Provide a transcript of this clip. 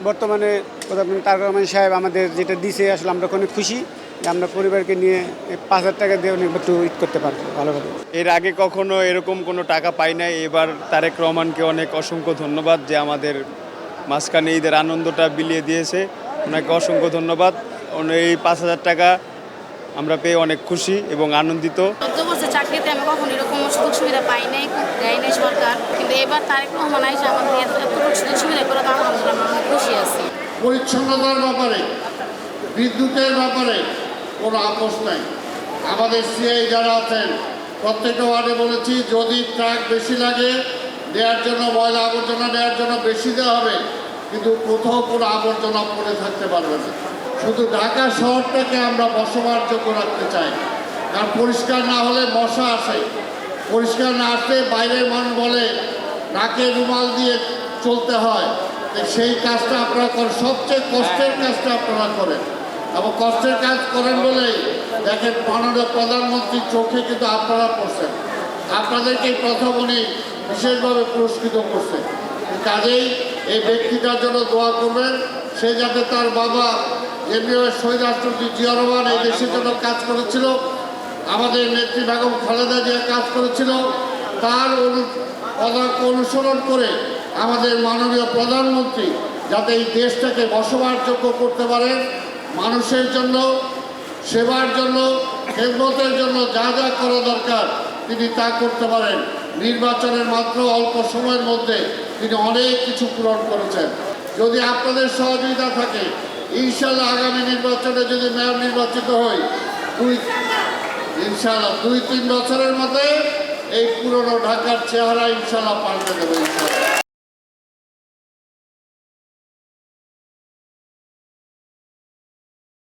বর্তমানে প্রধানমন্ত্রী তারেক রহমান সাহেব আমাদের যেটা দিছে আসলে আমরা অনেক খুশি যে আমরা পরিবারকে নিয়ে 5,000 টাকা দিয়ে অনেক একটু ঈদ করতে পারবো ভালোভাবে। এর আগে কখনো এরকম কোনো টাকা পাই নাই। এবার তারেক রহমানকে অনেক অসংখ্য ধন্যবাদ যে আমাদের মাঝখানে ঈদের আনন্দটা বিলিয়ে দিয়েছে। ওনাকে অসংখ্য ধন্যবাদ। এই 5,000 টাকা আমরা পেয়ে অনেক খুশি এবং আনন্দিত। 14 বছর চাকরিতে আমি কখনো এরকম সুযোগ সুবিধা পাই নাই, দেয় নাই সরকার, কিন্তু এবার তারেক রহমান আইসা আমাদের এতটুকু সুযোগ সুবিধা করে তো আলহামদুলিল্লাহ আমরা খুশি আছি। পরিচ্ছন্নতার ব্যাপারে, বিদ্যুতের ব্যাপারে কোনো আপোষ নাই। আমাদের সিআই যারা আছেন প্রত্যেকটা ওয়ার্ডে বলেছি যদি ট্রাক বেশি লাগে দেওয়ার জন্য, ময়লা আবর্জনা নেওয়ার জন্য বেশি দেওয়া হবে, কিন্তু কোথাও কোনো আবর্জনা পড়ে থাকতে পারবে না। শুধু ঢাকা শহরটাকে আমরা বসবাসযোগ্য রাখতে চাই, কারণ পরিষ্কার না হলে মশা আসে, পরিষ্কার না আসলে বাইরের মানুষ বলে নাকে রুমাল দিয়ে চলতে হয়। সেই কাজটা আপনারা করেন, সবচেয়ে কষ্টের কাজটা আপনারা করেন, এবং কষ্টের কাজ করেন বলেই দেখেন মাননীয় প্রধানমন্ত্রীর চোখে কিন্তু আপনারা পড়ছেন, আপনাদেরকে প্রথম উনি বিশেষভাবে পুরস্কৃত করছেন। কাজেই এই ব্যক্তিটার জন্য দোয়া করবেন, সে যাতে তার বাবা যেভাবে শহীদ রাষ্ট্রপতি জিয়া রহমান এই দেশের জন্য কাজ করেছিল, আমাদের নেত্রী বেগম খালেদা জিয়া কাজ করেছিল, তার অনুসরণ করে আমাদের মাননীয় প্রধানমন্ত্রী যাতে এই দেশটাকে বসবাসযোগ্য করতে পারেন, মানুষের জন্য, সেবার জন্য, খেদমতের জন্য যা যা করা দরকার তিনি তা করতে পারেন। নির্বাচনের মাত্র অল্প সময়ের মধ্যে তিনি অনেক কিছু পূরণ করেছেন। যদি আপনাদের সহযোগিতা থাকে, ইনশাল্লাহ আগামী নির্বাচনে যদি মেয়র নির্বাচিত হই, ইনশাল্লাহ 2-3 বছরের মধ্যে এই পুরনো ঢাকার চেহারা ইনশাল্লাহ পাল্টে দেবে ইনশাল্লাহ।